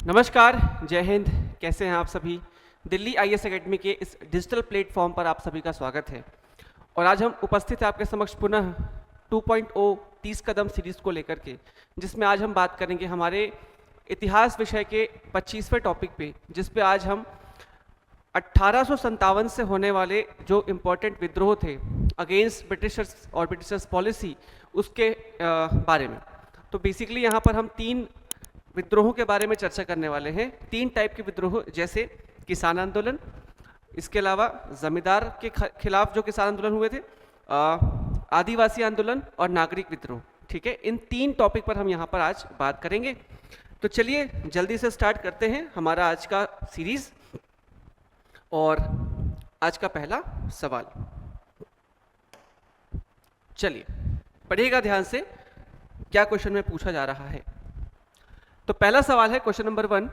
नमस्कार, जय हिंद। कैसे हैं आप सभी? दिल्ली आईएएस एकेडमी के इस डिजिटल प्लेटफॉर्म पर आप सभी का स्वागत है। और आज हम उपस्थित हैं आपके समक्ष पुनः 2.0 30 कदम सीरीज को लेकर के, जिसमें आज हम बात करेंगे हमारे इतिहास विषय के 25वें टॉपिक पे, जिस पे आज हम 1857 से होने वाले जो इम्पोर्टेंट विद्रोह थे अगेंस्ट ब्रिटिशर्स और ब्रिटिशर्स पॉलिसी, उसके बारे में। तो बेसिकली यहाँ पर हम 3 विद्रोहों के बारे में चर्चा करने वाले हैं। 3 टाइप के विद्रोह, जैसे किसान आंदोलन, इसके अलावा जमींदार के खिलाफ जो किसान आंदोलन हुए थे, आदिवासी आंदोलन और नागरिक विद्रोह। ठीक है, इन 3 टॉपिक पर हम यहाँ पर आज बात करेंगे। तो चलिए जल्दी से स्टार्ट करते हैं हमारा आज का सीरीज। और आज का पहला सवाल, चलिए पढ़िएगा ध्यान से क्या क्वेश्चन में पूछा जा रहा है। तो पहला सवाल है क्वेश्चन नंबर 1,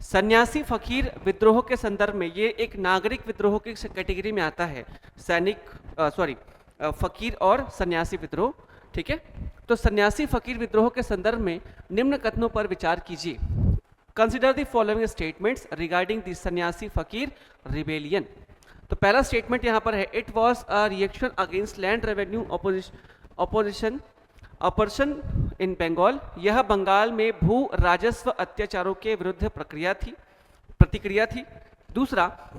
सन्यासी फकीर विद्रोह के संदर्भ में, ये एक नागरिक विद्रोह की कैटेगरी में आता है, फकीर और सन्यासी विद्रोह। ठीक है, तो सन्यासी फकीर विद्रोह के संदर्भ में निम्न कथनों पर विचार कीजिए। Consider the following statements regarding the Sanyasi Fakir rebellion. तो पहला स्टेटमेंट यहाँ पर है, it was a reaction against land revenue opposition in Bengal. यह बंगाल में भू राजस्व अत्याचारों के विरुद्ध प्रतिक्रिया थी। दूसरा,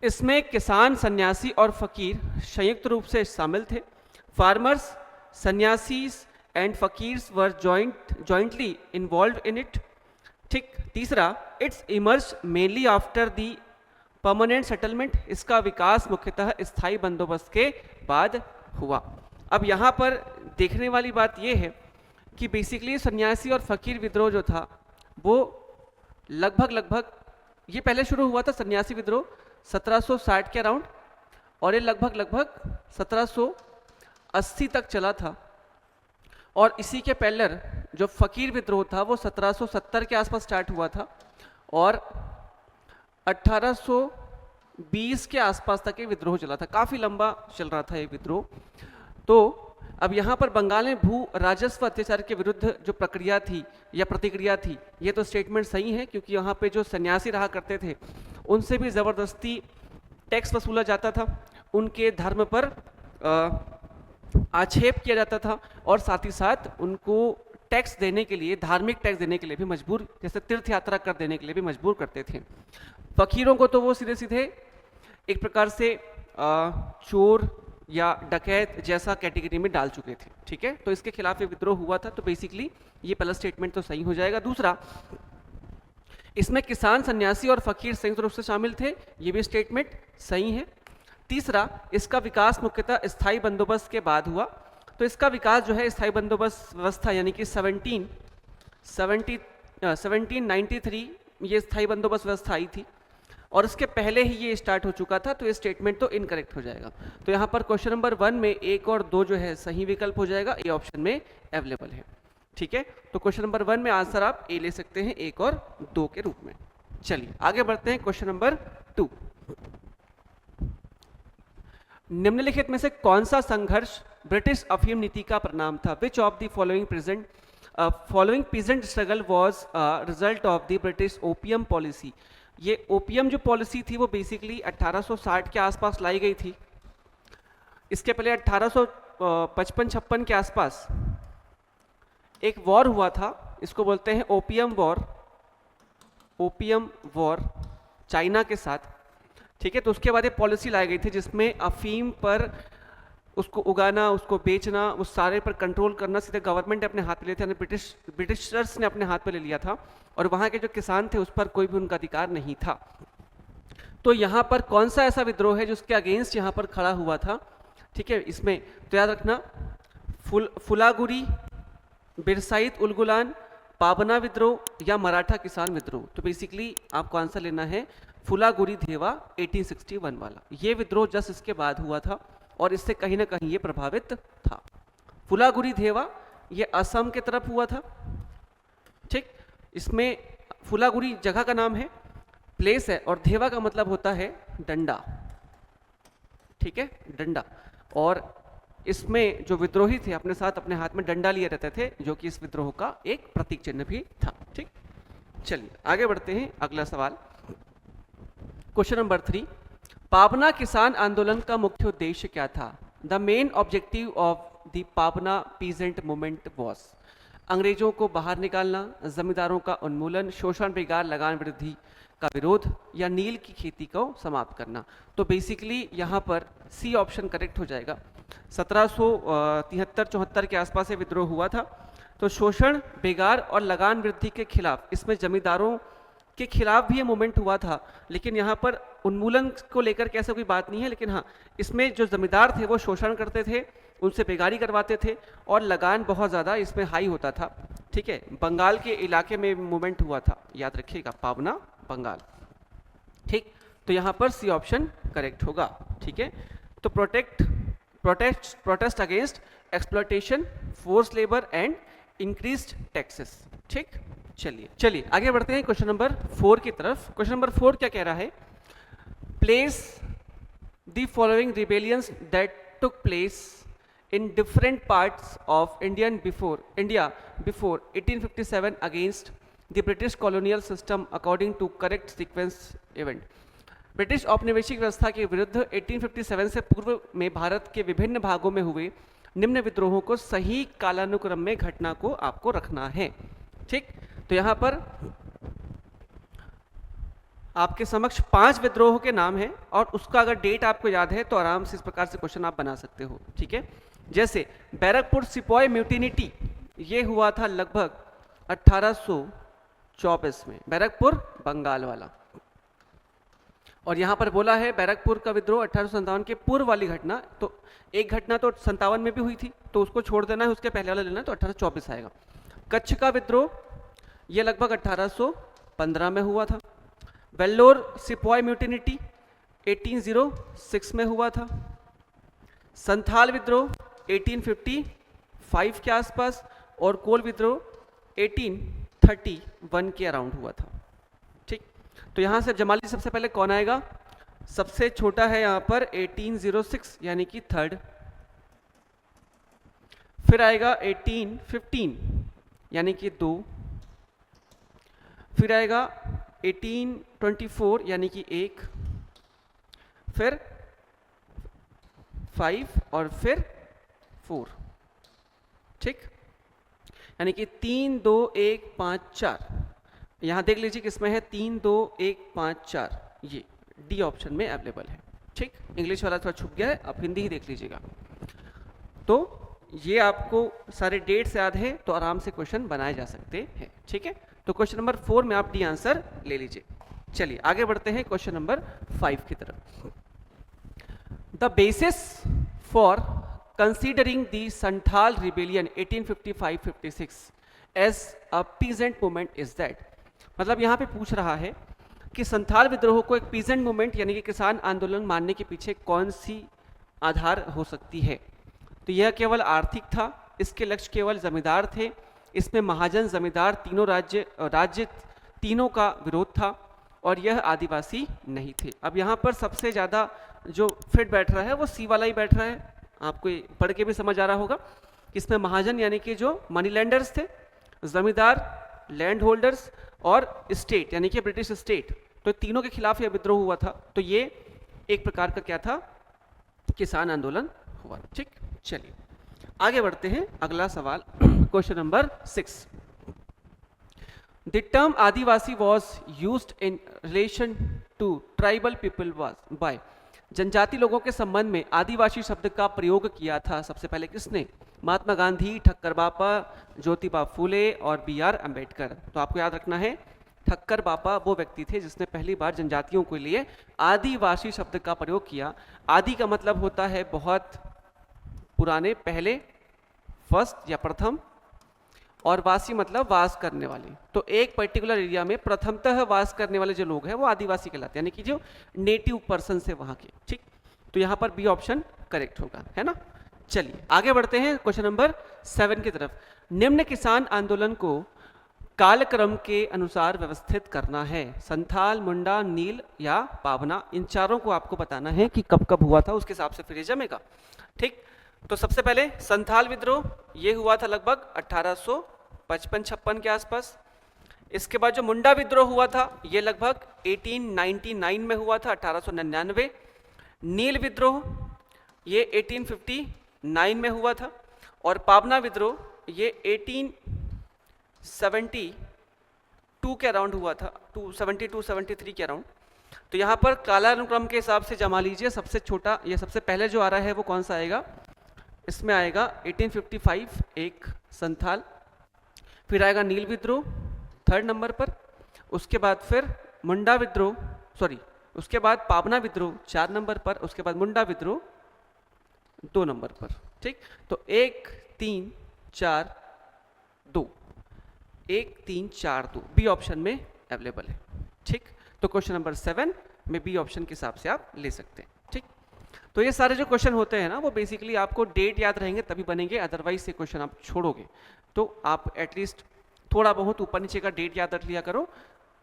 इसमें किसान, सन्यासी और फकीर संयुक्त रूप से शामिल थे। Farmers, sanyasis and fakirs were jointly involve in it. ठीक। तीसरा, it's emerge mainly after the permanent settlement. इसका विकास मुख्यतः स्थायी बंदोबस्त के बाद हुआ। अब यहाँ पर देखने वाली बात यह है कि बेसिकली सन्यासी और फकीर विद्रोह जो था वो लगभग ये पहले शुरू हुआ था, सन्यासी विद्रोह 1760 के अराउंड, और ये लगभग 1780 तक चला था। और इसी के पहले जो फकीर विद्रोह था वो 1770 के आसपास स्टार्ट हुआ था और 1820 के आसपास तक ये विद्रोह चला था। काफ़ी लंबा चल रहा था ये विद्रोह। तो अब यहाँ पर बंगाल में भू राजस्व अत्याचार के विरुद्ध जो प्रक्रिया थी या प्रतिक्रिया थी, ये तो स्टेटमेंट सही है, क्योंकि यहाँ पे जो सन्यासी रहा करते थे उनसे भी ज़बरदस्ती टैक्स वसूला जाता था, उनके धर्म पर आक्षेप किया जाता था, और साथ ही साथ उनको टैक्स देने के लिए, धार्मिक टैक्स देने के लिए भी मजबूर, जैसे तीर्थ यात्रा कर देने के लिए भी मजबूर करते थे। फकीरों को तो वो सीधे सीधे एक प्रकार से चोर या डकैत जैसा कैटेगरी में डाल चुके थे। ठीक है, तो इसके खिलाफ ये विद्रोह हुआ था। तो बेसिकली ये पहला स्टेटमेंट तो सही हो जाएगा। दूसरा, इसमें किसान, सन्यासी और फकीर संयुक्त रूप से शामिल थे, ये भी स्टेटमेंट सही है। तीसरा, इसका विकास मुख्यतः स्थायी बंदोबस्त के बाद हुआ। तो इसका विकास जो है स्थायी बंदोबस्त व्यवस्था यानी कि 1793 ये स्थायी बंदोबस्त व्यवस्था आई थी, और इसके पहले ही ये स्टार्ट हो चुका था। तो ये स्टेटमेंट तो इनकरेक्ट हो जाएगा। तो यहाँ पर क्वेश्चन नंबर 1 में 1 और 2 जो है सही विकल्प हो जाएगा, ए ऑप्शन में अवेलेबल है। ठीक है, तो क्वेश्चन नंबर 1 में आंसर आप ए ले सकते हैं, 1 और 2 के रूप में। चलिए आगे बढ़ते हैं क्वेश्चन नंबर 2। निम्नलिखित में से कौन सा संघर्ष ब्रिटिश अफीम नीति का परिणाम था? Which of the following peasant struggle was result of the British opium policy. ये ओपियम जो पॉलिसी थी वो बेसिकली 1860 के आसपास लाई गई थी। इसके पहले 1855-56 के आसपास एक वॉर हुआ था, इसको बोलते हैं ओपियम वॉर चाइना के साथ। ठीक है, तो उसके बाद ये पॉलिसी लाई गई थी जिसमें अफीम पर उसको उगाना, उसको बेचना, उस सारे पर कंट्रोल करना सीधे गवर्नमेंट ने अपने हाथ में लिया था, ब्रिटिशर्स ने अपने हाथ पे ले लिया था, और वहाँ के जो किसान थे उस पर कोई भी उनका अधिकार नहीं था। तो यहाँ पर कौन सा ऐसा विद्रोह है जिसके अगेंस्ट यहाँ पर खड़ा हुआ था? ठीक है, इसमें तो याद रखना, फुलागुरी, बिरसाइत उलगुलान, पाबना विद्रोह या मराठा किसान विद्रोह। तो बेसिकली आपको आंसर लेना है फुलागुरी धेवा 1861 वाला। ये विद्रोह जस्ट इसके बाद हुआ था और इससे कहीं ना कहीं ये प्रभावित था। फुलागुरी धेवा ये असम के तरफ हुआ था। ठीक, इसमें फुलागुरी जगह का नाम है, प्लेस है, और धेवा का मतलब होता है डंडा। ठीक है, डंडा। और इसमें जो विद्रोही थे अपने साथ अपने हाथ में डंडा लिए रहते थे, जो कि इस विद्रोह का एक प्रतीक चिन्ह भी था। ठीक, चलिए आगे बढ़ते हैं, अगला सवाल क्वेश्चन नंबर 3, पाबना किसान आंदोलन का मुख्य उद्देश्य क्या था? The main objective of the Pabna peasant movement was, अंग्रेजों को बाहर निकालना, जमींदारों का उन्मूलन, शोषण, बेकार, लगान वृद्धि का विरोध या नील की खेती को समाप्त करना। तो बेसिकली यहाँ पर सी ऑप्शन करेक्ट हो जाएगा। 1773-74 के आसपास ये विद्रोह हुआ था। तो शोषण, बेगार और लगान वृद्धि के खिलाफ, इसमें जमींदारों के खिलाफ भी ये मूवमेंट हुआ था, लेकिन यहाँ पर उन्मूलन को लेकर के ऐसा कोई बात नहीं है, लेकिन हाँ इसमें जो जमींदार थे वो शोषण करते थे, उनसे बेगारी करवाते थे और लगान बहुत ज़्यादा इसमें हाई होता था। ठीक है, बंगाल के इलाके में मूवमेंट हुआ था, याद रखिएगा, पाबना बंगाल। ठीक, तो यहाँ पर सी ऑप्शन करेक्ट होगा। ठीक है, तो protest against exploitation, force labour and increased taxes. ठीक, चलिए आगे बढ़ते हैं क्वेश्चन नंबर 4 की तरफ। क्वेश्चन नंबर 4 क्या कह रहा है? Place the following rebellions that took place in different parts of India before 1857 against the British colonial system according to correct sequence event। British औपनिवेशिक व्यवस्था के विरुद्ध 1857 से पूर्व में भारत के विभिन्न भागों में हुए निम्न विद्रोहों को सही कालानुक्रम में घटना को आपको रखना है। ठीक, तो यहाँ पर आपके समक्ष 5 विद्रोहों के नाम हैं और उसका अगर डेट आपको याद है तो आराम से इस प्रकार से क्वेश्चन आप बना सकते हो। ठीक है, जैसे बैरकपुर सिपॉय म्यूटिनिटी, ये हुआ था लगभग 1824 में, बैरकपुर बंगाल वाला। और यहाँ पर बोला है बैरकपुर का विद्रोह 1857 के पूर्व वाली घटना, तो एक घटना तो 57 में भी हुई थी, तो उसको छोड़ देना है, उसके पहले वाला लेना है, तो 1824 आएगा। कच्छ का विद्रोह ये लगभग 1815 में हुआ था। वेल्लोर सिपॉय म्यूटिनिटी 1806 में हुआ था। संथाल विद्रोह 1855 के आसपास और कोल विद्रोह 1831 के अराउंड हुआ था। ठीक, तो यहाँ से जमाली सबसे पहले कौन आएगा? सबसे छोटा है यहाँ पर 1806 यानी कि थर्ड। फिर आएगा 1815 यानी कि 2। फिर आएगा 1824 यानी कि 1, फिर 5 और फिर 4। ठीक, यानी कि 3 2 1 5 4। यहां देख लीजिए किसमें है 3 2 1 5 4, ये डी ऑप्शन में अवेलेबल है। ठीक, इंग्लिश वाला थोड़ा छुप गया है, आप हिंदी ही देख लीजिएगा। तो ये आपको सारे डेट्स याद है तो आराम से क्वेश्चन बनाए जा सकते हैं। ठीक है, तो क्वेश्चन नंबर 4 में आप डी आंसर ले लीजिए। चलिए आगे बढ़ते हैं क्वेश्चन नंबर 5 की तरफ। The basis for considering the Santhal rebellion 1855-56 as a peasant movement is that, मतलब यहाँ पे पूछ रहा है कि संथाल विद्रोह को एक पीजेंट मूवमेंट यानी कि किसान आंदोलन मानने के पीछे कौन सी आधार हो सकती है। तो यह केवल आर्थिक था, इसके लक्ष्य केवल जमींदार थे, इसमें महाजन जमींदार तीनों राज्य तीनों का विरोध था और यह आदिवासी नहीं थे। अब यहाँ पर सबसे ज़्यादा जो फिट बैठ रहा है वो सी वाला ही बैठ रहा है, आपको पढ़ के भी समझ आ रहा होगा। इसमें महाजन यानी कि जो मनी लैंडर्स थे, जमींदार, लैंड होल्डर्स और स्टेट यानी कि ब्रिटिश स्टेट, तो तीनों के खिलाफ यह विद्रोह हुआ था। तो ये एक प्रकार का क्या था, किसान आंदोलन हुआ। ठीक, चलिए आगे बढ़ते हैं, अगला सवाल question number 6। The term Adivasi was used in relation to tribal people was by, जनजाति लोगों के संबंध में आदिवासी शब्द का प्रयोग किया था सबसे पहले किसने? महात्मा गांधी, ठक्कर बापा, ज्योतिबा फूले और बी.आर. अम्बेडकर। तो आपको याद रखना है ठक्कर बापा वो व्यक्ति थे जिसने पहली बार जनजातियों के लिए आदिवासी शब्द का प्रयोग किया। आदि का मतलब होता है बहुत पुराने, पहले, फर्स्ट या प्रथम, और वासी मतलब वास करने वाले। तो एक पर्टिकुलर एरिया में प्रथमतः वास करने वाले जो लोग हैं वो आदिवासी कहलाते हैं, यानी कि जो नेटिव पर्सन है वहां के। ठीक, तो यहाँ पर बी ऑप्शन करेक्ट होगा, है ना। चलिए आगे बढ़ते हैं क्वेश्चन नंबर 7 की तरफ। निम्न किसान आंदोलन को कालक्रम के अनुसार व्यवस्थित करना है, संथाल, मुंडा, नील या पावना, इन चारों को आपको बताना है कि कब कब हुआ था, उसके हिसाब से फिर जमेगा। ठीक, तो सबसे पहले संथाल विद्रोह ये हुआ था लगभग 1855-56 के आसपास। इसके बाद जो मुंडा विद्रोह हुआ था ये लगभग 1899 में हुआ था, 1899। नील विद्रोह ये 1859 में हुआ था, और पाबना विद्रोह ये 1872 के अराउंड हुआ था, 272-73 के अराउंड। तो यहाँ पर कालानुक्रम के हिसाब से जमा लीजिए, सबसे छोटा ये सबसे पहले जो आ रहा है वो कौन सा आएगा, इसमें आएगा 1855 एक संथाल, फिर आएगा नील विद्रोह 3rd नंबर पर, उसके बाद फिर मुंडा विद्रोह, उसके बाद पाबना विद्रोह 4 नंबर पर, उसके बाद मुंडा विद्रोह 2 नंबर पर। ठीक, तो 1 3 4 2, 1 3 4 2 बी ऑप्शन में अवेलेबल है। ठीक, तो क्वेश्चन नंबर 7 में बी ऑप्शन के हिसाब से आप ले सकते हैं। ठीक, तो ये सारे जो क्वेश्चन होते हैं ना वो बेसिकली आपको डेट याद रहेंगे तभी बनेंगे, अदरवाइज ये क्वेश्चन आप छोड़ोगे। तो आप एटलीस्ट थोड़ा बहुत ऊपर नीचे का डेट याद रख लिया करो,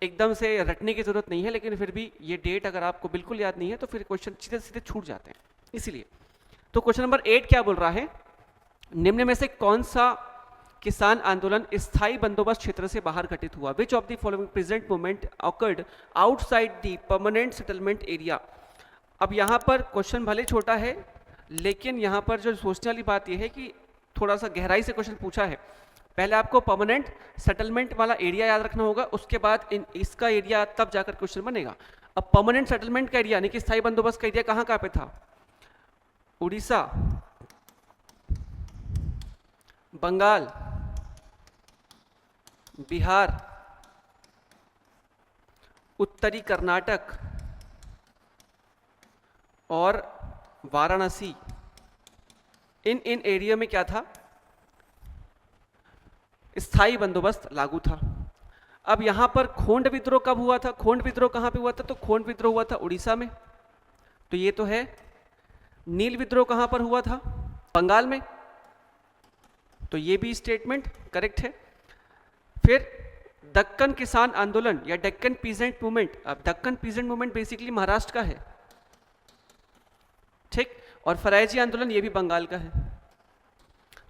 एकदम से रटने की जरूरत नहीं है, लेकिन फिर भी ये डेट अगर आपको बिल्कुल याद नहीं है तो फिर क्वेश्चन सीधे सीधे छूट जाते हैं, इसीलिए। तो क्वेश्चन नंबर 8 क्या बोल रहा है, निम्न में से कौन सा किसान आंदोलन स्थायी बंदोबस्त क्षेत्र से बाहर घटित हुआ? Which of the following present movement awkward outside the permanent settlement area? अब यहाँ पर क्वेश्चन भले छोटा है, लेकिन यहाँ पर जो सोचने वाली बात यह है कि थोड़ा सा गहराई से क्वेश्चन पूछा है। पहले आपको परमानेंट सेटलमेंट वाला एरिया याद रखना होगा, उसके बाद इसका एरिया तब जाकर क्वेश्चन बनेगा। अब परमानेंट सेटलमेंट का एरिया यानी कि स्थायी बंदोबस्त का एरिया कहाँ पे था? उड़ीसा, बंगाल, बिहार, उत्तरी कर्नाटक और वाराणसी। इन एरिया में क्या था? स्थायी बंदोबस्त लागू था। अब यहां पर खोंड विद्रोह कब हुआ था? खोंड विद्रोह कहां पे हुआ था? तो खोंड विद्रोह हुआ था उड़ीसा में, तो ये तो है। नील विद्रोह कहां पर हुआ था? बंगाल में, तो ये भी स्टेटमेंट करेक्ट है। फिर दक्कन किसान आंदोलन या डेक्कन पीजेंट मूवमेंट, अब Deccan peasant movement basically Maharashtra का है, ठीक, और फरायजी आंदोलन ये भी बंगाल का है।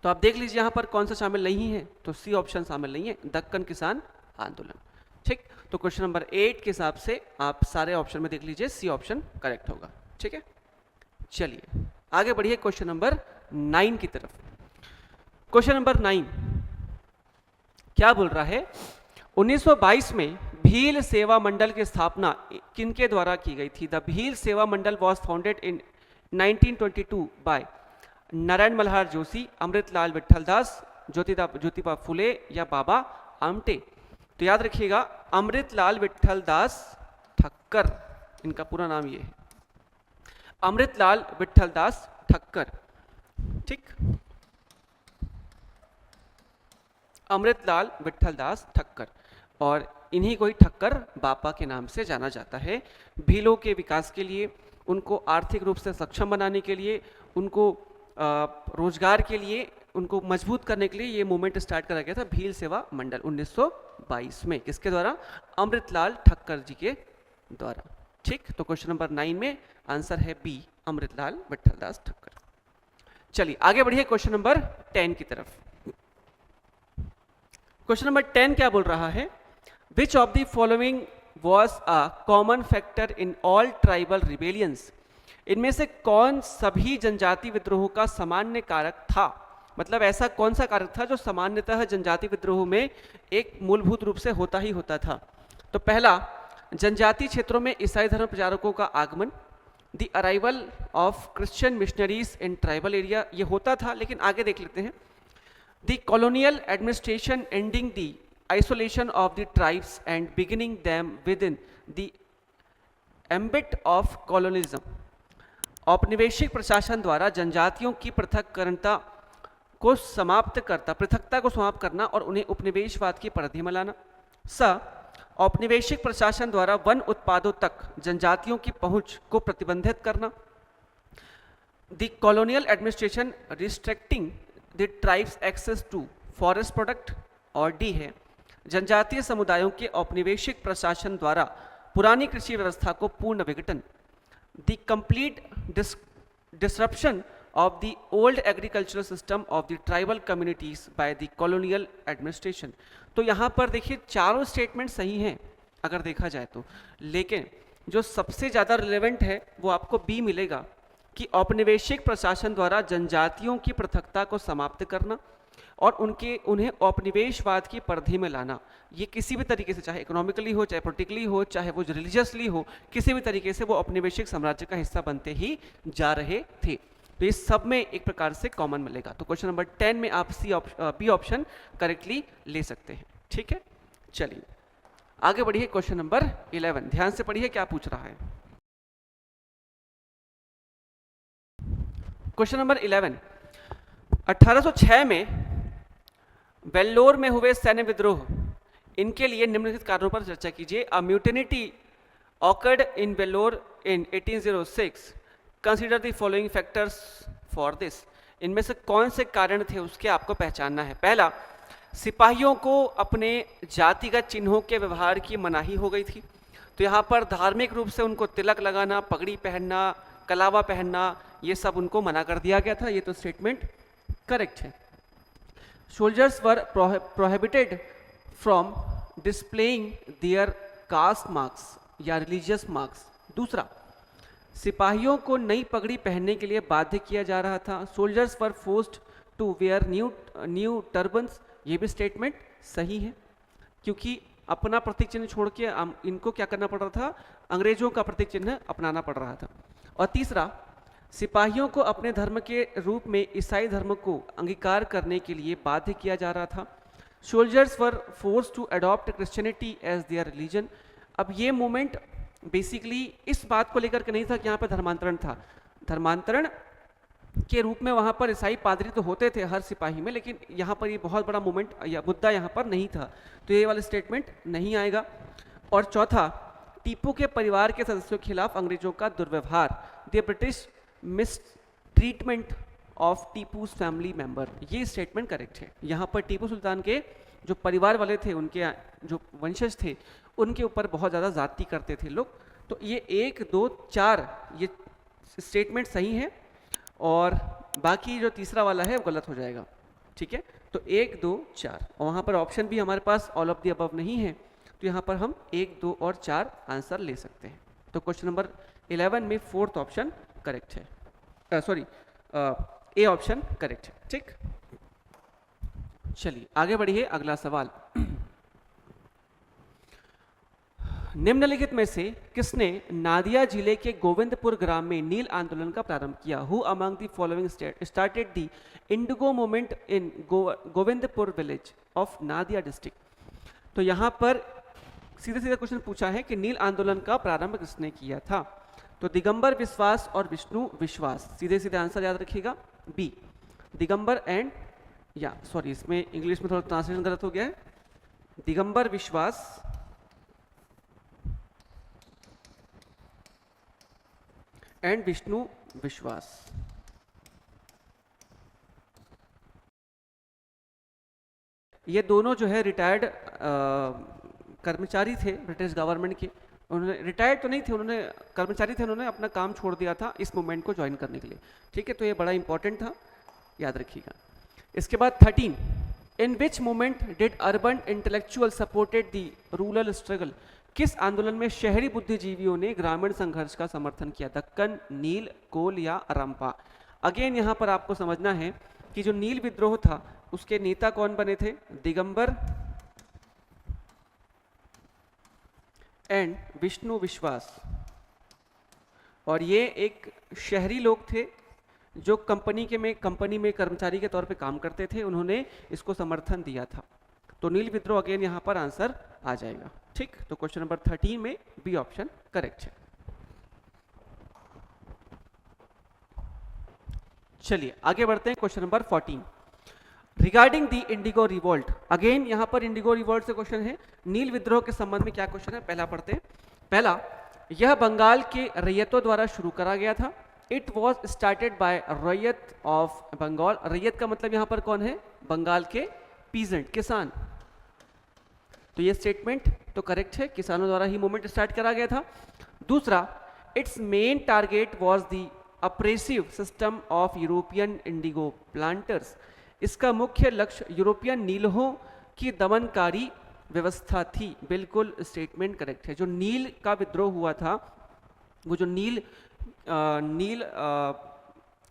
तो आप देख लीजिए यहां पर कौन सा शामिल नहीं है, तो सी ऑप्शन शामिल नहीं है, दक्कन किसान आंदोलन। ठीक, तो क्वेश्चन नंबर 8 के हिसाब से आप सारे ऑप्शन में देख लीजिए, सी ऑप्शन करेक्ट होगा। ठीक है, चलिए आगे बढ़िए क्वेश्चन नंबर 9 की तरफ। क्वेश्चन नंबर 9 क्या बोल रहा है? 1922 में भील सेवा मंडल की स्थापना किनके द्वारा की गई थी? The Bhil Seva Mandal was founded in 1922 by Narayan Malhar Joshi, Amritlal Vithaldas, Jyotiba Phule या बाबा आमटे। तो याद रखिएगा अमृतलाल विठलदास ठक्कर, इनका पूरा नाम ये है, अमृतलाल विठलदास ठक्कर। ठीक, अमृतलाल विठलदास ठक्कर, और इन्हीं को ही ठक्कर बापा के नाम से जाना जाता है। भीलों के विकास के लिए, उनको आर्थिक रूप से सक्षम बनाने के लिए, उनको रोजगार के लिए, उनको मजबूत करने के लिए ये मूवमेंट स्टार्ट करा गया था, भील सेवा मंडल 1922 में। किसके द्वारा? अमृतलाल ठक्कर जी के द्वारा। ठीक, तो क्वेश्चन नंबर 9 में आंसर है बी, अमृतलाल विठलदास ठक्कर। चलिए आगे बढ़िए क्वेश्चन नंबर 10 की तरफ। क्वेश्चन नंबर 10 क्या बोल रहा है? Which of the following was a common factor in all tribal rebellions? इनमें से कौन सभी जनजाति विद्रोहों का सामान्य कारक था? मतलब ऐसा कौन सा कारक था जो सामान्यतः जनजाति विद्रोह में एक मूलभूत रूप से होता ही होता था? तो पहला, जनजातीय क्षेत्रों में ईसाई धर्म प्रचारकों का आगमन, the arrival of Christian missionaries in tribal area, ये होता था, लेकिन आगे देख लेते हैं। The colonial administration ending the isolation of the tribes and beginning them with in the ambit of colonialism, औपनिवेशिक प्रशासन द्वारा जनजातियों की पृथकता को समाप्त करना और उन्हें उपनिवेशवाद की परिधि में लाना। स, औपनिवेशिक प्रशासन द्वारा वन उत्पादों तक जनजातियों की पहुंच को प्रतिबंधित करना। The colonial administration restricting the tribes access to forest product. और डी है, जनजातीय समुदायों के औपनिवेशिक प्रशासन द्वारा पुरानी कृषि व्यवस्था को पूर्ण विघटन। The complete disruption of the old agricultural system of the tribal communities by the colonial administration। तो यहाँ पर देखिए चारों स्टेटमेंट सही हैं अगर देखा जाए तो, लेकिन जो सबसे ज़्यादा रिलेवेंट है वो आपको बी मिलेगा कि औपनिवेशिक प्रशासन द्वारा जनजातियों की पृथकता को समाप्त करना और उन्हें औपनिवेशवाद की परिधि में लाना। ये किसी भी तरीके से, चाहे इकोनॉमिकली हो, चाहे पॉलिटिकली हो, चाहे वो रिलीजियसली हो, किसी भी तरीके से वो औपनिवेशिक साम्राज्य का हिस्सा बनते ही जा रहे थे। तो ये सब में एक प्रकार से कॉमन मिलेगा। तो क्वेश्चन नंबर 10 में आप बी ऑप्शन करेक्टली ले सकते हैं। ठीक है, चलिए आगे बढ़िए। क्वेश्चन नंबर 11, ध्यान से पढ़िए क्या पूछ रहा है। क्वेश्चन नंबर 11, 1806 में वेल्लोर में हुए सैन्य विद्रोह, इनके लिए निम्नलिखित कारणों पर चर्चा कीजिए। A mutiny occurred in Vellore in 1806, consider the following factors for this. इनमें से कौन से कारण थे उसके आपको पहचानना है। पहला, सिपाहियों को अपने जातिगत चिन्हों के व्यवहार की मनाही हो गई थी। तो यहाँ पर धार्मिक रूप से उनको तिलक लगाना, पगड़ी पहनना, कलावा पहनना, ये सब उनको मना कर दिया गया था। ये तो स्टेटमेंट करेक्ट है। Soldiers were prohibited from displaying their caste marks या रिलीजियस मार्क्स। दूसरा, सिपाहियों को नई पगड़ी पहनने के लिए बाध्य किया जा रहा था। Soldiers were forced to wear new turbans. ये भी स्टेटमेंट सही है, क्योंकि अपना प्रतीक चिन्ह छोड़ के इनको क्या करना पड़ रहा था, अंग्रेजों का प्रतीक चिन्ह अपनाना पड़ रहा था। और तीसरा, सिपाहियों को अपने धर्म के रूप में ईसाई धर्म को अंगीकार करने के लिए बाध्य किया जा रहा था। Soldiers were forced to adopt Christianity as their religion. अब ये मूवमेंट बेसिकली इस बात को लेकर के नहीं था कि यहाँ पर धर्मांतरण था। धर्मांतरण के रूप में वहाँ पर ईसाई पादरी तो होते थे हर सिपाही में, लेकिन यहाँ पर ये बहुत बड़ा मूवमेंट या मुद्दा यहाँ पर नहीं था, तो ये वाला स्टेटमेंट नहीं आएगा। और चौथा, टीपू के परिवार के सदस्यों के खिलाफ अंग्रेजों का दुर्व्यवहार, the British mistreatment of Tipu's family member. ये स्टेटमेंट करेक्ट है। यहाँ पर टीपू सुल्तान के जो परिवार वाले थे, उनके जो वंशज थे, उनके ऊपर बहुत ज़्यादा जाति करते थे लोग। तो ये 1, 2, 4 ये स्टेटमेंट सही है, और बाकी जो तीसरा वाला है वो गलत हो जाएगा। ठीक है, तो 1, 2, 4, और वहाँ पर ऑप्शन भी हमारे पास ऑल ऑफ द अबव नहीं है, तो यहाँ पर हम 1, 2 और 4 आंसर ले सकते हैं। तो क्वेश्चन नंबर 11 में 4th ऑप्शन करेक्ट है, सॉरी ए ऑप्शन करेक्ट है। ठीक, चलिए आगे बढ़िए। अगला सवाल, निम्नलिखित में से किसने नादिया जिले के गोविंदपुर ग्राम में नील आंदोलन का प्रारंभ किया। Who among the following started the Indigo movement in Govindpur village of Nadia district. तो यहाँ पर सीधे सीधे क्वेश्चन पूछा है कि नील आंदोलन का प्रारंभ किसने किया था। तो दिगंबर विश्वास और विष्णु विश्वास। सीधे सीधे आंसर याद रखिएगा बी, दिगंबर एंड, या सॉरी इसमें इंग्लिश में थोड़ा ट्रांसलेशन गलत हो गया है, दिगंबर विश्वास एंड विष्णु विश्वास। ये दोनों जो है रिटायर्ड कर्मचारी थे ब्रिटिश गवर्नमेंट के। उन्होंने रिटायर्ड तो नहीं थे, उन्होंने कर्मचारी थे, उन्होंने अपना काम छोड़ दिया था इस मूवमेंट को ज्वाइन करने के लिए। ठीक है, तो ये बड़ा इंपॉर्टेंट था, याद रखिएगा। इसके बाद 13, in which movement did urban intellectual supported the rural struggle. किस आंदोलन में शहरी बुद्धिजीवियों ने ग्रामीण संघर्ष का समर्थन किया। दक्कन, नील, कोल या अरंपा। अगेन यहाँ पर आपको समझना है कि जो नील विद्रोह था उसके नेता कौन बने थे, दिगंबर एंड विष्णु विश्वास। और ये एक शहरी लोग थे जो कंपनी में कर्मचारी के तौर पे काम करते थे, उन्होंने इसको समर्थन दिया था। तो नील विद्रोह अगेन यहाँ पर आंसर आ जाएगा। ठीक, तो क्वेश्चन नंबर 13 में बी ऑप्शन करेक्ट है। चलिए आगे बढ़ते हैं। Question number 14, regarding the Indigo revolt. Again यहाँ पर इंडिगो रिवोल्ट से क्वेश्चन है। नील विद्रोह के संबंध में क्या क्वेश्चन है, पहला पढ़ते हैं। पहला, यह बंगाल के रैयतों द्वारा शुरू करा गया था। इट वॉज स्टार्टेड बाय रैयत ऑफ बंगाल। रैयत का मतलब यहाँ पर कौन है, बंगाल के पीजेंट, किसान। तो ये स्टेटमेंट तो करेक्ट है, किसानों द्वारा ही मूवमेंट स्टार्ट करा गया था। दूसरा, its main target was the oppressive system of European indigo planters. इसका मुख्य लक्ष्य यूरोपियन नीलहों की दमनकारी व्यवस्था थी। बिल्कुल स्टेटमेंट करेक्ट है। जो नील का विद्रोह हुआ था, वो जो नील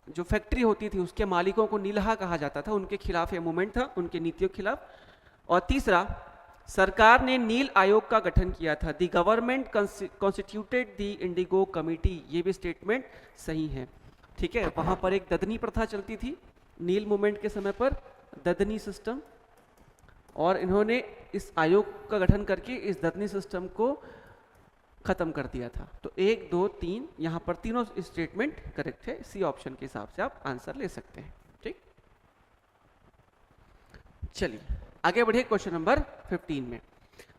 जो फैक्ट्री होती थी उसके मालिकों को नीलहा कहा जाता था, उनके खिलाफ ये मूवमेंट था, उनके नीतियों के खिलाफ। और तीसरा, सरकार ने नील आयोग का गठन किया था। The government constituted the Indigo committee. ये भी स्टेटमेंट सही है। ठीक है, वहां पर एक ददनी प्रथा चलती थी नील मूवमेंट के समय पर, ददनी सिस्टम, और इन्होंने इस आयोग का गठन करके इस ददनी सिस्टम को खत्म कर दिया था। तो 1 2 3 यहाँ पर तीनों स्टेटमेंट करेक्ट है। सी ऑप्शन के हिसाब से आप आंसर ले सकते हैं। ठीक, चलिए आगे बढ़े क्वेश्चन नंबर 15 में।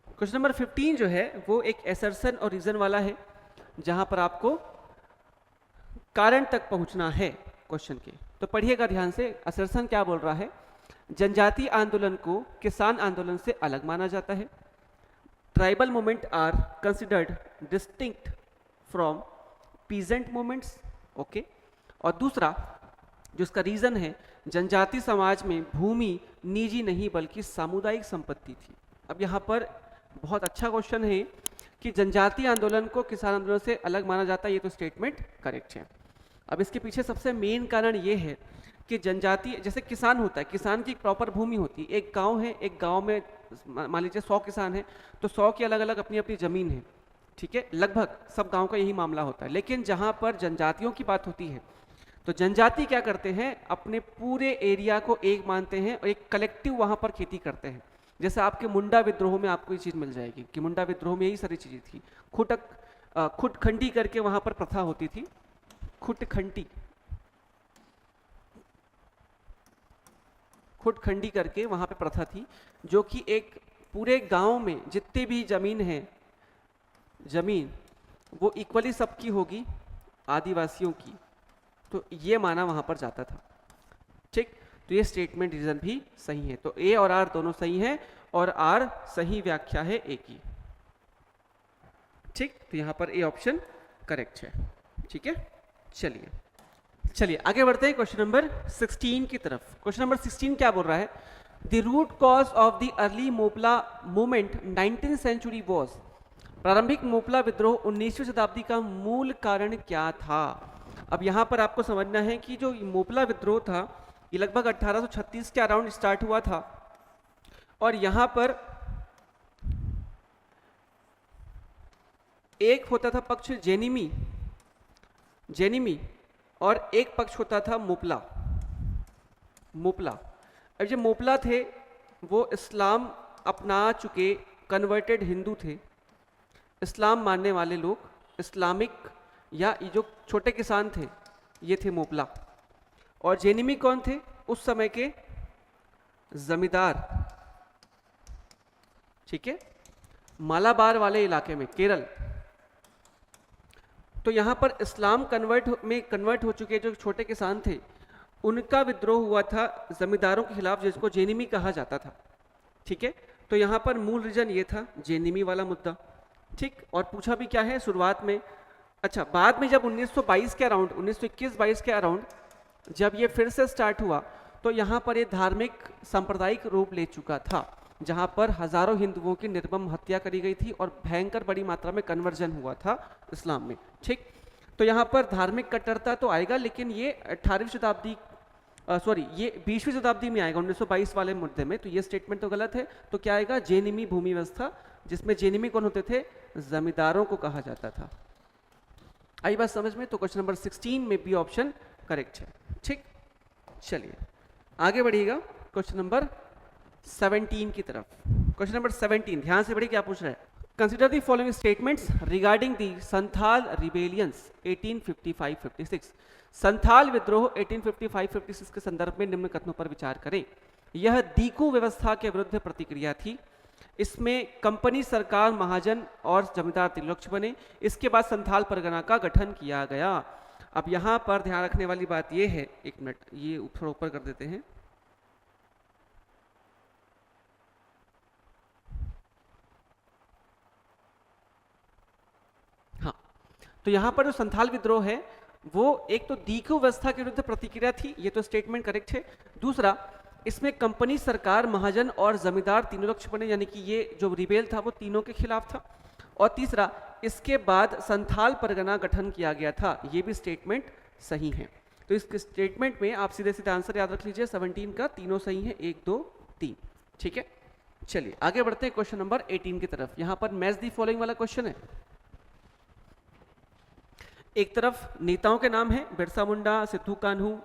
क्वेश्चन नंबर 15 जो है वो एक एसर्शन और रीजन वाला है, जहां पर आपको कारण तक पहुंचना है क्वेश्चन के। तो पढ़िएगा ध्यान से। असर्शन क्या बोल रहा है? जनजातीय आंदोलन को किसान आंदोलन से अलग माना जाता है। Tribal movement are considered distinct from peasant movements. Okay. और दूसरा जो इसका रीजन है, जनजाति समाज में भूमि निजी नहीं बल्कि सामुदायिक संपत्ति थी। अब यहाँ पर बहुत अच्छा क्वेश्चन है कि जनजातीय आंदोलन को किसान आंदोलन से अलग माना जाता है, ये तो स्टेटमेंट करेक्ट है। अब इसके पीछे सबसे मेन कारण ये है कि जनजाति, जैसे किसान होता है, किसान की एक प्रॉपर भूमि होती है। एक गांव है, एक गांव में मान लीजिए 100 किसान है, तो 100 की अलग अलग अपनी अपनी जमीन है। ठीक है, लगभग सब गांव का यही मामला होता है। लेकिन जहां पर जनजातियों की बात होती है, तो जनजाति क्या करते हैं, अपने पूरे एरिया को एक मानते हैं और एक कलेक्टिव वहां पर खेती करते हैं। जैसे आपके मुंडा विद्रोह में आपको ये चीज मिल जाएगी कि मुंडा विद्रोह में यही सारी चीजें थी। खुटखंडी करके वहां पर प्रथा होती थी। खुटखंडी करके वहां पे प्रथा थी, जो कि एक पूरे गांव में जितने भी जमीन है, जमीन वो इक्वली सबकी होगी, आदिवासियों की। तो ये माना वहां पर जाता था। ठीक, तो ये स्टेटमेंट रीजन भी सही है। तो ए और आर दोनों सही हैं और आर सही व्याख्या है ए की। ठीक, तो यहां पर ए ऑप्शन करेक्ट है। ठीक है, चलिए आगे बढ़ते हैं क्वेश्चन नंबर 16 की तरफ। क्वेश्चन नंबर 16 क्या बोल रहा है? The root cause of the early Moplah movement 19th century was. प्रारंभिक मोपला विद्रोह 19वीं शताब्दी का मूल कारण क्या था? अब यहां पर आपको समझना है कि जो मोपला विद्रोह था ये लगभग 1836 के अराउंड स्टार्ट हुआ था। और यहां पर एक होता था पक्ष जेनिमी और एक पक्ष होता था मोपला। अब जो मोपला थे वो इस्लाम अपना चुके कन्वर्टेड हिंदू थे, इस्लाम मानने वाले लोग, इस्लामिक, या ये जो छोटे किसान थे ये थे मोपला। और जेनिमी कौन थे? उस समय के जमींदार। ठीक है, मालाबार वाले इलाके में, केरल। तो यहां पर इस्लाम कन्वर्ट हो चुके जो छोटे किसान थे, उनका विद्रोह हुआ था जमींदारों के खिलाफ, जिसको जेनिमी कहा जाता था। ठीक है, तो यहां पर मूल रीजन ये था, जेनिमी वाला मुद्दा। ठीक, और पूछा भी क्या है शुरुआत में। अच्छा, बाद में जब 1922 के अराउंड, 1921-22 के अराउंड जब ये फिर से स्टार्ट हुआ, तो यहाँ पर ये धार्मिक सांप्रदायिक रूप ले चुका था, जहाँ पर हजारों हिंदुओं की निर्मम हत्या करी गई थी और भयंकर बड़ी मात्रा में कन्वर्जन हुआ था इस्लाम में। ठीक, तो यहाँ पर धार्मिक कट्टरता तो आएगा, लेकिन ये 18वीं शताब्दी ये 20वीं शताब्दी में आएगा, 1922 वाले मुद्दे में। तो ये स्टेटमेंट तो गलत है। तो क्या आएगा? जेनिमी भूमि व्यवस्था, जिसमें जेनिमी कौन होते थे? जमींदारों को कहा जाता था। आई बात समझ में? तो क्वेश्चन नंबर 16 में बी ऑप्शन करेक्ट है। ठीक, चलिए आगे बढ़िएगा क्वेश्चन नंबर 17 की तरफ। क्वेश्चन नंबर 17 ध्यान से पढ़िए क्या पूछ रहा है। Consider the following statements regarding the Santhal rebellions 1855-56। Santhal विद्रोह 1855-56 के संदर्भ में निम्न कथनों पर विचार करें। यह दीकू व्यवस्था के विरुद्ध प्रतिक्रिया थी। इसमें कंपनी सरकार, महाजन और जमींदार त्रिलक्ष बने। इसके बाद संथाल परगना का गठन किया गया। अब यहां पर ध्यान रखने वाली बात यह है, एक मिनट ये थोड़ा ऊपर कर देते हैं। हाँ, तो यहां पर जो संथाल विद्रोह है वो एक तो दीकु व्यवस्था के विरुद्ध प्रतिक्रिया थी, ये तो स्टेटमेंट करेक्ट है। दूसरा, इसमें कंपनी, सरकार, महाजन और जमींदार तीनों लक्ष्य बने, यानी कि ये जो रिबेल था वो तीनों के खिलाफ था। और तीसरा, इसके बाद संथाल परगना गठन किया गया था, ये भी स्टेटमेंट सही है। तो इस स्टेटमेंट में आप सीधे सीधे आंसर याद रख लीजिए, 17 का तीनों सही है, 1 2 3। ठीक है, चलिए आगे बढ़ते हैं क्वेश्चन नंबर 18 की तरफ। यहां पर मैच दी फॉलोइंग वाला क्वेश्चन है। एक तरफ नेताओं के नाम है, बिरसा मुंडा, सिद्धू कान्हू,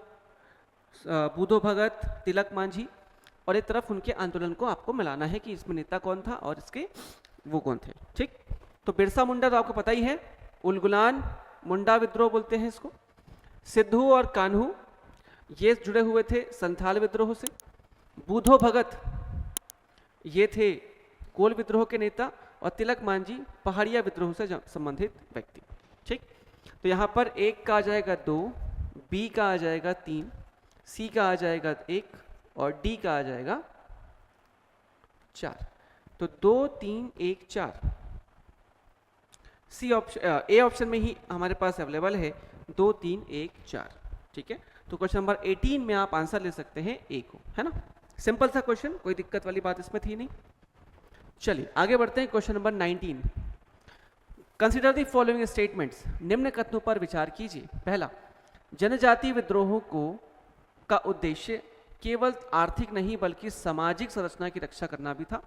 बूधो भगत, तिलक मांझी, और एक तरफ उनके आंदोलन को आपको मिलाना है कि इसमें नेता कौन था और इसके वो कौन थे। ठीक, तो बिरसा मुंडा तो आपको पता ही है, उलगुलान मुंडा विद्रोह बोलते हैं इसको। सिद्धू और कान्हू ये जुड़े हुए थे संथाल विद्रोह से। बूधो भगत ये थे कोल विद्रोह के नेता, और तिलक मांझी पहाड़िया विद्रोह से संबंधित व्यक्ति। ठीक, तो यहां पर एक का आ जाएगा 2, बी का आ जाएगा 3, सी का आ जाएगा 1 और डी का आ जाएगा 4। तो 2 3 1 4 सी ऑप्शन, ए ऑप्शन में ही हमारे पास अवेलेबल है 2 3 1 4। ठीक है, तो क्वेश्चन नंबर 18 में आप आंसर ले सकते हैं ए को, है ना। सिंपल सा क्वेश्चन, कोई दिक्कत वाली बात इसमें थी नहीं। चलिए आगे बढ़ते हैं question number 19। Consider the following statements, निम्न कथनों पर विचार कीजिए। पहला, जनजाति विद्रोहों का उद्देश्य केवल आर्थिक नहीं बल्कि सामाजिक संरचना की रक्षा करना भी था।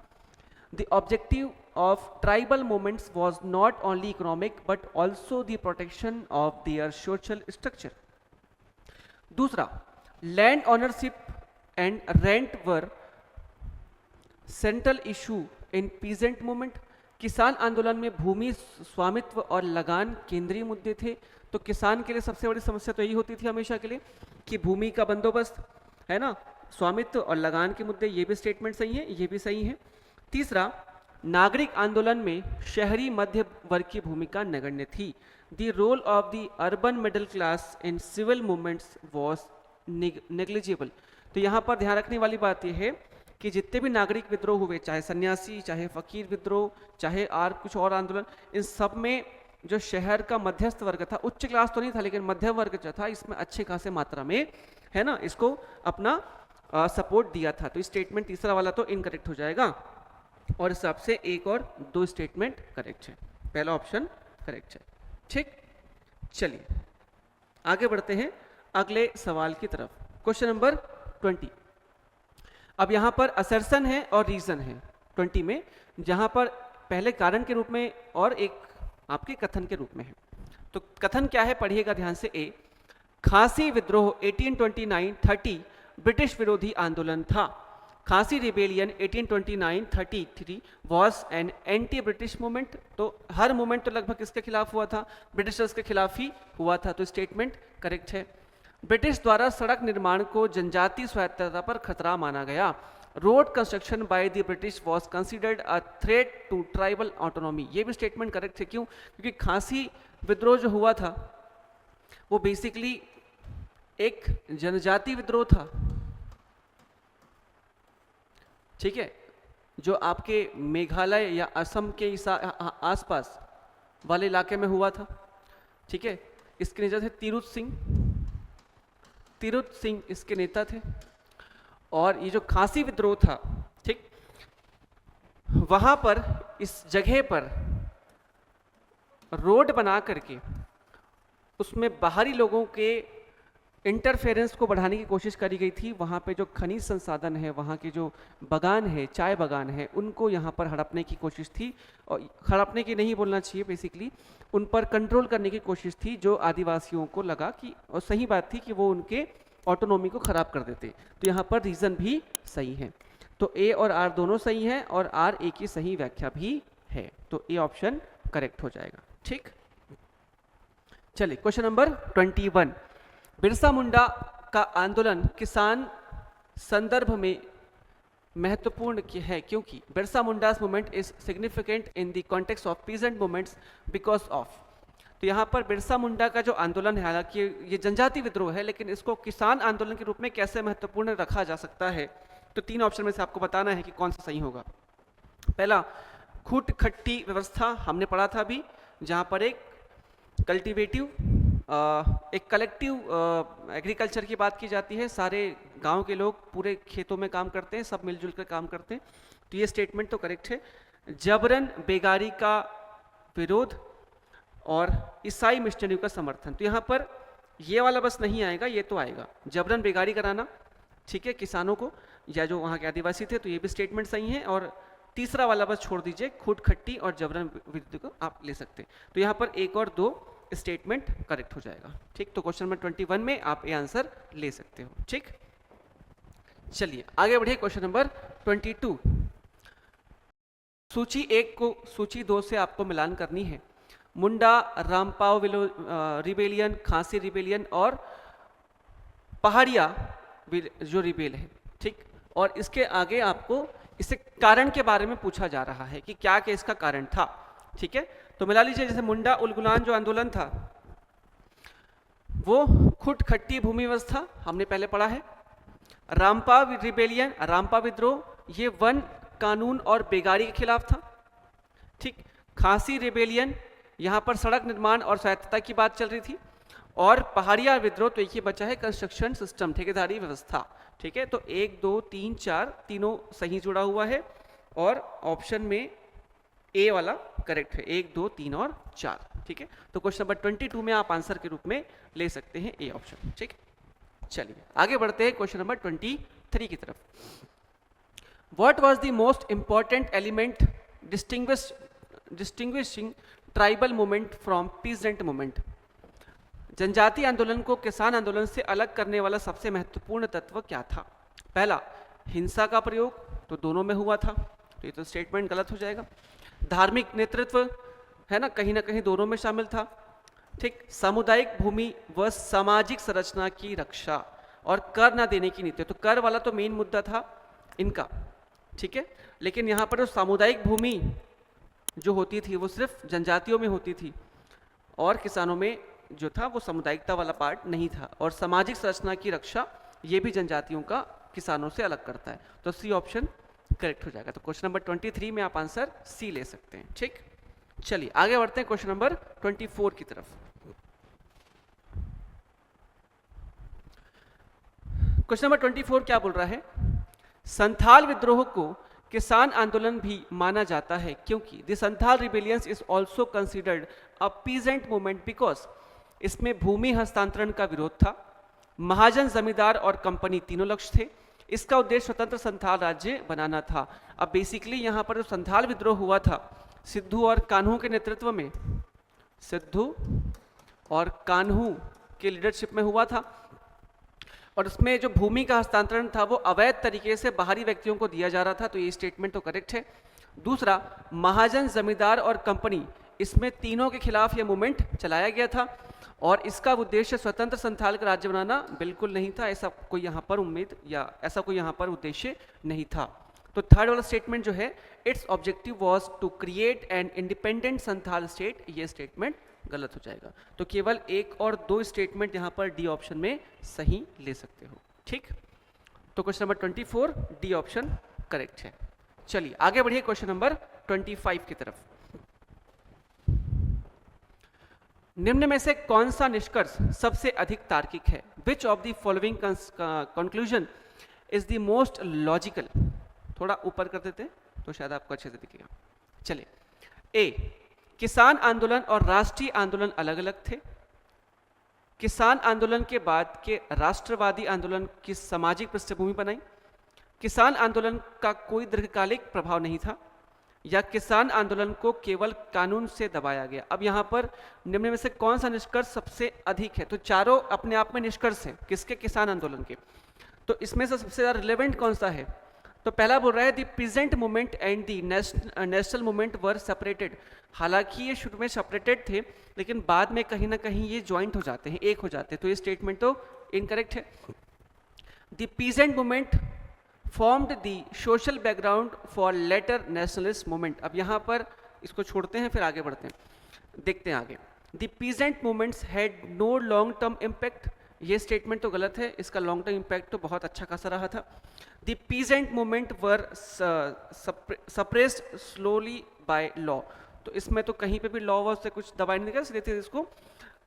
The objective of tribal movements was not only economic but also the protection of their social structure. दूसरा, land ownership and rent were central issue in peasant movement. किसान आंदोलन में भूमि स्वामित्व और लगान केंद्रीय मुद्दे थे। तो किसान के लिए सबसे बड़ी समस्या तो यही होती थी हमेशा के लिए कि भूमि का बंदोबस्त, है ना, स्वामित्व और लगान के मुद्दे, ये भी स्टेटमेंट सही है, ये भी सही है। तीसरा, नागरिक आंदोलन में शहरी मध्य वर्ग की भूमिका नगण्य थी। The role of the urban middle class in civil movements was negligible. तो यहाँ पर ध्यान रखने वाली बात यह है कि जितने भी नागरिक विद्रोह हुए, चाहे सन्यासी, चाहे फकीर विद्रोह, चाहे कुछ और आंदोलन, इन सब में जो शहर का मध्यस्थ वर्ग था, उच्च क्लास तो नहीं था लेकिन मध्य वर्ग जो था, इसमें अच्छे खासे मात्रा में, है ना, इसको अपना सपोर्ट दिया था। तो स्टेटमेंट तीसरा वाला तो इनकरेक्ट हो जाएगा और इस हिसाब से 1 और 2 स्टेटमेंट करेक्ट है, पहला ऑप्शन करेक्ट है। ठीक, चलिए आगे बढ़ते हैं अगले सवाल की तरफ। Question number 20। अब यहां पर असर्शन है और रीजन है 20 में, जहां पर पहले कारण के रूप में और एक आपके कथन के रूप में है। तो कथन क्या है, पढ़िएगा ध्यान से। ए, खासी विद्रोह 1829-30 ब्रिटिश विरोधी आंदोलन था। खासी rebellion 1829-33 was an anti British movement. तो हर मूवमेंट तो लगभग किसके खिलाफ हुआ था, ब्रिटिशर्स के खिलाफ ही हुआ था। तो स्टेटमेंट करेक्ट है। ब्रिटिश द्वारा सड़क निर्माण को जनजातीय स्वायत्तता पर खतरा माना गया। Road construction by the British was considered a threat to tribal autonomy. ये भी स्टेटमेंट करेक्ट है। क्यों? क्योंकि खासी विद्रोह जो हुआ था वो बेसिकली एक जनजाति विद्रोह था, ठीक है, जो आपके मेघालय या असम के आसपास वाले इलाके में हुआ था। ठीक है, इसके नेता थे तिरुत सिंह इसके नेता थे। और ये जो खासी विद्रोह था, ठीक, वहां पर इस जगह पर रोड बना करके उसमें बाहरी लोगों के इंटरफेरेंस को बढ़ाने की कोशिश करी गई थी। वहाँ पे जो खनिज संसाधन है, वहाँ के जो बागान है, चाय बागान है, उनको यहाँ पर हड़पने की कोशिश थी। और हड़पने की नहीं बोलना चाहिए, बेसिकली उन पर कंट्रोल करने की कोशिश थी, जो आदिवासियों को लगा कि, और सही बात थी कि वो उनके ऑटोनॉमी को खराब कर देते। तो यहाँ पर रीज़न भी सही है। तो ए और आर दोनों सही हैं और आर ए की सही व्याख्या भी है। तो ए ऑप्शन करेक्ट हो जाएगा। ठीक, चलिए क्वेश्चन नंबर 21। बिरसा मुंडा का आंदोलन किसान संदर्भ में महत्वपूर्ण है क्योंकि Birsa Mundas movement is significant in the context of peasant movements because of. तो यहाँ पर बिरसा मुंडा का जो आंदोलन है, हालांकि ये जनजाति विद्रोह है, लेकिन इसको किसान आंदोलन के रूप में कैसे महत्वपूर्ण रखा जा सकता है। तो 3 ऑप्शन में से आपको बताना है कि कौन सा सही होगा। पहला, खूट खट्टी व्यवस्था हमने पढ़ा था अभी, जहाँ पर एक कल्टिवेटिव एक कलेक्टिव एग्रीकल्चर की बात की जाती है, सारे गांव के लोग पूरे खेतों में काम करते हैं, सब मिलजुल कर काम करते हैं, तो ये स्टेटमेंट तो करेक्ट है। जबरन बेगारी का विरोध और ईसाई मिशनरियों का समर्थन, तो यहाँ पर ये वाला बस नहीं आएगा, ये तो आएगा जबरन बेगारी कराना, ठीक है, किसानों को या जो वहाँ के आदिवासी थे, तो ये भी स्टेटमेंट सही है। और तीसरा वाला बस छोड़ दीजिए, खुद खट्टी और जबरन विद्युत को आप ले सकते हैं, तो यहाँ पर एक और दो स्टेटमेंट करेक्ट हो जाएगा, ठीक। तो क्वेश्चन नंबर 21 में आप ये आंसर ले सकते हो, ठीक। चलिए आगे बढ़िए, क्वेश्चन नंबर 22। सूची 1 को सूची 2 से आपको मिलान करनी है। मुंडा रामपाव रिबेलियन, खांसी रिबेलियन और पहाड़िया जो रिबेल है, ठीक। और इसके आगे आपको इससे कारण के बारे में पूछा जा रहा है कि क्या क्या इसका कारण था, ठीक है। तो मिला लीजिए, जैसे मुंडा उलगुलान जो आंदोलन था वो खुद खट्टी भूमि व्यवस्था हमने पहले पढ़ा है। रामपा रिबेलियन, रामपा विद्रोह, ये वन कानून और बेगारी के खिलाफ था, ठीक। खांसी रिबेलियन, यहाँ पर सड़क निर्माण और स्वायत्तता की बात चल रही थी। और पहाड़िया विद्रोह, तो एक ही बचा है कंस्ट्रक्शन सिस्टम, ठेकेदारी व्यवस्था, ठीक है। तो 1 2 3 4 तीनों सही जुड़ा हुआ है और ऑप्शन में ए वाला करेक्ट है, 1 2 3 और 4, ठीक है। तो क्वेश्चन नंबर 22 में आप आंसर के रूप में ले सकते हैं ए ऑप्शन, ठीक। चलिए आगे बढ़ते हैं क्वेश्चन नंबर 23 की तरफ। What was the most important element distinguishing tribal movement from pheasant movement? जनजातीय आंदोलन को किसान आंदोलन से अलग करने वाला सबसे महत्वपूर्ण तत्व क्या था? पहला, हिंसा का प्रयोग, तो दोनों में हुआ था, तो ये तो स्टेटमेंट गलत हो जाएगा। धार्मिक नेतृत्व है ना कहीं दोनों में शामिल था, ठीक। सामुदायिक भूमि व सामाजिक संरचना की रक्षा और कर ना देने की नीति, तो कर वाला तो मेन मुद्दा था इनका, ठीक है। लेकिन यहाँ पर जो सामुदायिक भूमि जो होती थी वो सिर्फ जनजातियों में होती थी और किसानों में जो था वो सामुदायिकता वाला पार्ट नहीं था। और सामाजिक संरचना की रक्षा ये भी जनजातियों का किसानों से अलग करता है, तो सी ऑप्शन करेक्ट हो जाएगा। तो क्वेश्चन नंबर 23 में आप आंसर सी ले सकते हैं, ठीक। चलिए आगे बढ़ते हैं क्वेश्चन नंबर 24 की तरफ। क्वेश्चन नंबर 24 क्या बोल रहा है? संथाल विद्रोह को किसान आंदोलन भी माना जाता है क्योंकि the Santhal rebellions is also considered a peasant movement because इसमें भूमि हस्तांतरण का विरोध था, महाजन, जमींदार और कंपनी तीनों लक्ष्य थे। इसका उद्देश्य स्वतंत्र संथाल राज्य बनाना था। अब बेसिकली यहाँ पर जो संथाल विद्रोह हुआ था सिद्धू और कान्हू के नेतृत्व में, सिद्धू और कान्हू के लीडरशिप में हुआ था और उसमें जो भूमि का हस्तांतरण था वो अवैध तरीके से बाहरी व्यक्तियों को दिया जा रहा था, तो ये स्टेटमेंट तो करेक्ट है। दूसरा, महाजन, जमींदार और कंपनी, इसमें तीनों के खिलाफ ये मूवमेंट चलाया गया था और इसका उद्देश्य स्वतंत्र संथाल का राज्य बनाना बिल्कुल नहीं था, ऐसा कोई यहाँ पर उम्मीद या ऐसा कोई यहाँ पर उद्देश्य नहीं था। तो थर्ड वाला स्टेटमेंट जो है, its objective was to create an independent Santhal state, ये स्टेटमेंट गलत हो जाएगा। तो केवल 1 और 2 स्टेटमेंट यहाँ पर डी ऑप्शन में सही ले सकते हो, ठीक। तो question number 24 D option correct है। चलिए आगे बढ़िए क्वेश्चन नंबर 25 की तरफ। निम्न में से कौन सा निष्कर्ष सबसे अधिक तार्किक है? Which of the following conclusion is the most logical? थोड़ा ऊपर कर देते तो शायद आपको अच्छे से दिखेगा। चलिए, ए, किसान आंदोलन और राष्ट्रीय आंदोलन अलग अलग थे। किसान आंदोलन के बाद के राष्ट्रवादी आंदोलन की सामाजिक पृष्ठभूमि बनाई। किसान आंदोलन का कोई दीर्घकालिक प्रभाव नहीं था, या किसान आंदोलन को केवल कानून से दबाया गया। अब यहाँ पर निम्न में से कौन सा निष्कर्ष सबसे अधिक है? तो चारों अपने आप में निष्कर्ष है किसके? किसान आंदोलन के। तो इसमें से सबसे ज्यादा रिलेवेंट कौन सा है? तो पहला बोल रहा है the peasant movement and the national movement were separated. हालांकि ये शुरू में सेपरेटेड थे लेकिन बाद में कहीं ना कहीं ये ज्वाइंट हो जाते हैं, एक हो जाते हैं, तो ये स्टेटमेंट तो इनकरेक्ट है। The peasant movement formed the social background for later nationalist movement. अब यहाँ पर इसको छोड़ते हैं फिर आगे बढ़ते हैं, देखते हैं आगे। The peasant movements had no long term impact, ये स्टेटमेंट तो गलत है, इसका लॉन्ग टर्म इम्पैक्ट तो बहुत अच्छा खासा रहा था। The peasant movement were suppressed slowly by law, तो इसमें तो कहीं पे भी लॉ से कुछ दबाई नहीं देगा, इसलिए इसको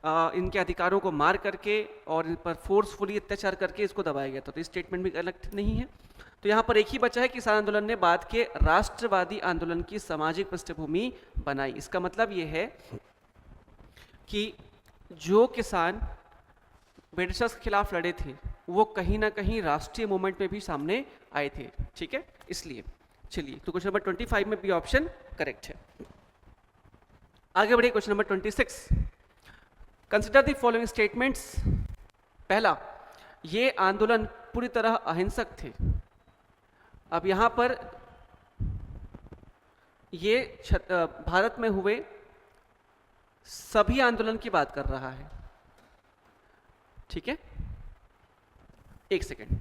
इनके अधिकारों को मार करके और इन पर फोर्सफुली अत्याचार करके इसको दबाया गया था। तो इस स्टेटमेंट भी गलत नहीं है। तो यहाँ पर एक ही बचा है, किसान आंदोलन ने बाद के राष्ट्रवादी आंदोलन की सामाजिक पृष्ठभूमि बनाई। इसका मतलब ये है कि जो किसान ब्रिटिशर्स के खिलाफ लड़े थे वो कहीं ना कहीं राष्ट्रीय मूवमेंट में भी सामने आए थे। ठीक है, इसलिए चलिए, तो क्वेश्चन नंबर 25 में बी ऑप्शन करेक्ट है। आगे बढ़िए, question number 26। Consider the following statements. पहला, ये आंदोलन पूरी तरह अहिंसक थे। अब यहां पर ये भारत में हुए सभी आंदोलन की बात कर रहा है। ठीक है, एक सेकेंड,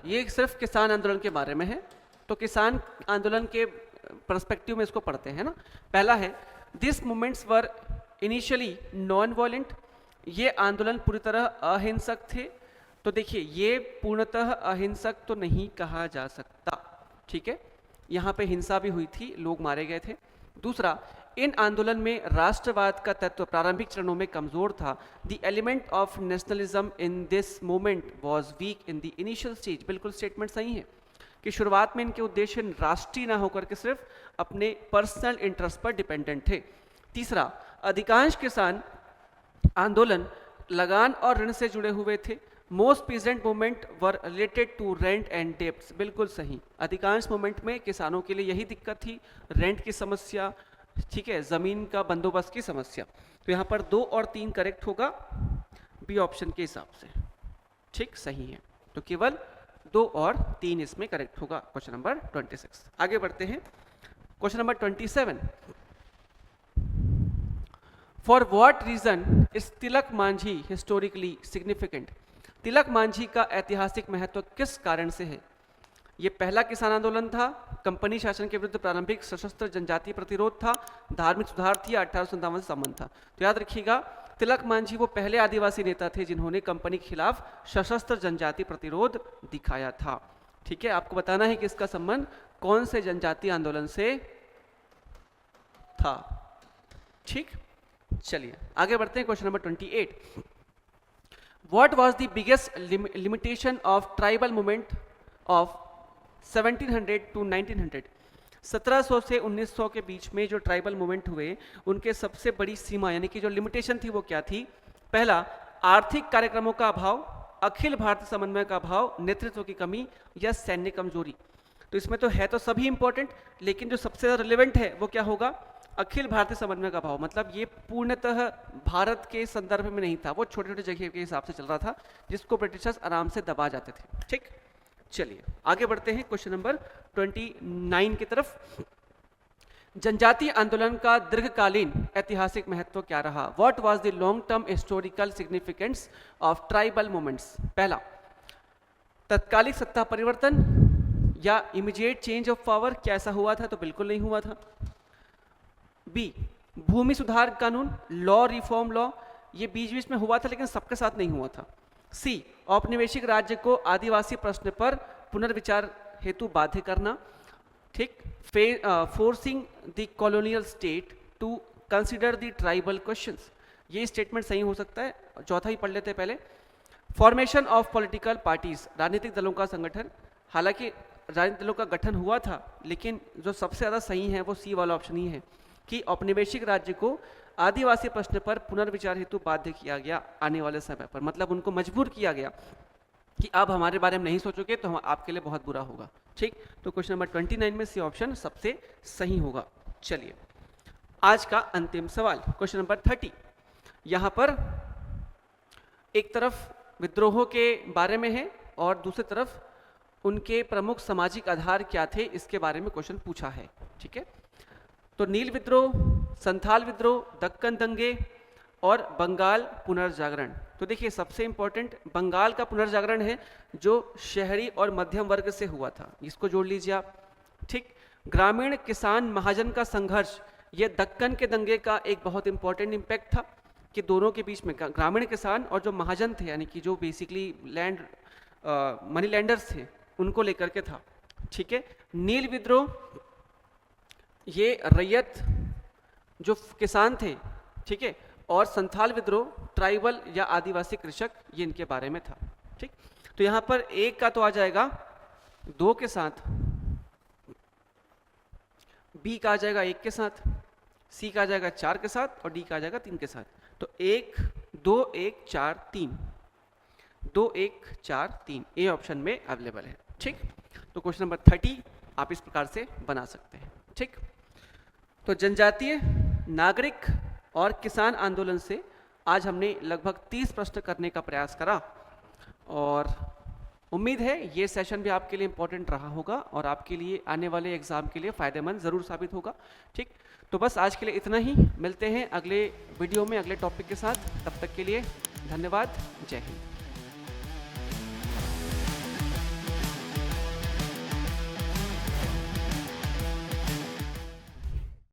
ये सिर्फ किसान आंदोलन के बारे में है, तो किसान आंदोलन के पर्सपेक्टिव में इसको पढ़ते हैं ना। पहला है, this movements were initially non violent. ये आंदोलन पूरी तरह अहिंसक थे। तो देखिए, ये पूर्णतः अहिंसक तो नहीं कहा जा सकता। ठीक है, यहाँ पे हिंसा भी हुई थी, लोग मारे गए थे। दूसरा, इन आंदोलन में राष्ट्रवाद का तत्व प्रारंभिक चरणों में कमजोर था। The element of nationalism in this movement was weak in the initial stage. बिल्कुल स्टेटमेंट सही है कि शुरुआत में इनके उद्देश्य राष्ट्रीय ना होकर के सिर्फ अपने पर्सनल इंटरेस्ट पर डिपेंडेंट थे। तीसरा, अधिकांश किसान आंदोलन लगान और ऋण से जुड़े हुए थे। Most peasant movement were related to rent and debts. बिल्कुल सही, अधिकांश मूवमेंट में किसानों के लिए यही दिक्कत थी, रेंट की समस्या, ठीक है, जमीन का बंदोबस्त की समस्या। तो यहाँ पर 2 और 3 करेक्ट होगा बी ऑप्शन के हिसाब से। ठीक, सही है, तो केवल 2 और 3 इसमें करेक्ट होगा क्वेश्चन नंबर 26। आगे बढ़ते हैं, question number 27। For what reason is Tilak Manjhi historically significant. Tilak Manjhi का ऐतिहासिक महत्व किस कारण से है। ये पहला किसान आंदोलन था, कंपनी शासन के विरुद्ध प्रारंभिक सशस्त्र जनजातीय प्रतिरोध था, धार्मिक सुधार थी, 1857 से संबंध था। तो याद रखिएगा, तिलक मांझी वो पहले आदिवासी नेता थे जिन्होंने कंपनी के खिलाफ सशस्त्र जनजातीय प्रतिरोध दिखाया था। ठीक है, आपको बताना है कि इसका संबंध कौन से जनजातीय आंदोलन से था। ठीक, चलिए आगे बढ़ते हैं, question number 28। What was the biggest limitation of tribal movement of 1700 to 1900। 1700 से 1900 के बीच में जो ट्राइबल मूवमेंट हुए, उनके सबसे बड़ी सीमा यानी कि जो लिमिटेशन थी वो क्या थी। पहला, आर्थिक कार्यक्रमों का अभाव, अखिल भारतीय समन्वय का अभाव, नेतृत्व की कमी या सैन्य कमजोरी। तो इसमें तो है तो सभी इंपॉर्टेंट, लेकिन जो सबसे ज्यादा रिलेवेंट है वो क्या होगा, अखिल भारतीय समन्वय का अभाव। मतलब ये पूर्णतः भारत के संदर्भ में नहीं था, वो छोटे छोटे जगह के हिसाब से चल रहा था जिसको ब्रिटिशर्स आराम से दबा जाते थे। ठीक, चलिए आगे बढ़ते हैं क्वेश्चन नंबर 29 की तरफ। जनजातीय आंदोलन का दीर्घकालीन ऐतिहासिक महत्व क्या रहा। What was the long term historical significance of tribal movements. पहला, तत्कालिक सत्ता परिवर्तन या इमीडिएट चेंज ऑफ पावर। क्या ऐसा हुआ था, तो बिल्कुल नहीं हुआ था। बी, भूमि सुधार कानून, लॉ रिफॉर्म लॉ, ये बीच बीच में हुआ था लेकिन सबके साथ नहीं हुआ था। सी, औपनिवेशिक राज्य को आदिवासी प्रश्न पर पुनर्विचार हेतु बाध्य करना। ठीक, forcing the colonial state to consider the tribal questions. ये स्टेटमेंट सही हो सकता है। चौथा ही पढ़ लेते हैं पहले। फॉर्मेशन ऑफ पॉलिटिकल पार्टीज, राजनीतिक दलों का संगठन। हालांकि राजनीतिक दलों का गठन हुआ था, लेकिन जो सबसे ज़्यादा सही है वो सी वाला ऑप्शन ही है कि औपनिवेशिक राज्य को आदिवासी प्रश्न पर पुनर्विचार हेतु बाध्य किया गया आने वाले समय पर। मतलब उनको मजबूर किया गया कि आप हमारे बारे में नहीं सोचोगे तो हम आपके लिए बहुत बुरा होगा। ठीक, तो क्वेश्चन नंबर 29 में सी ऑप्शन सबसे सही होगा। चलिए आज का अंतिम सवाल, क्वेश्चन नंबर 30। यहाँ पर एक तरफ विद्रोहों के बारे में है और दूसरी तरफ उनके प्रमुख सामाजिक आधार क्या थे, इसके बारे में क्वेश्चन पूछा है। ठीक है, तो नील विद्रोह, संथाल विद्रोह, दक्कन दंगे और बंगाल पुनर्जागरण। तो देखिए सबसे इंपॉर्टेंट बंगाल का पुनर्जागरण है जो शहरी और मध्यम वर्ग से हुआ था, इसको जोड़ लीजिए आप। ठीक, ग्रामीण किसान महाजन का संघर्ष, ये दक्कन के दंगे का एक बहुत इंपॉर्टेंट इम्पैक्ट था कि दोनों के बीच में ग्रामीण किसान और जो महाजन थे यानी कि जो बेसिकली लैंड मनी लैंडर्स थे उनको लेकर के था। ठीक है, नील विद्रोह, ये रैयत जो किसान थे ठीक है, और संथाल विद्रोह ट्राइबल या आदिवासी कृषक, ये इनके बारे में था। ठीक, तो यहाँ पर एक का तो आ जाएगा 2 के साथ, बी का आ जाएगा 1 के साथ, सी का आ जाएगा 4 के साथ और डी का आ जाएगा 3 के साथ। तो 1 2 1 4 3, 2 1 4 3 ए ऑप्शन में अवेलेबल है। ठीक, तो क्वेश्चन नंबर 30 आप इस प्रकार से बना सकते हैं। ठीक, तो जनजातीय, नागरिक और किसान आंदोलन से आज हमने लगभग 30 प्रश्न करने का प्रयास करा और उम्मीद है ये सेशन भी आपके लिए इंपॉर्टेंट रहा होगा और आपके लिए आने वाले एग्जाम के लिए फ़ायदेमंद ज़रूर साबित होगा। ठीक, तो बस आज के लिए इतना ही, मिलते हैं अगले वीडियो में अगले टॉपिक के साथ। तब तक के लिए धन्यवाद, जय हिंद।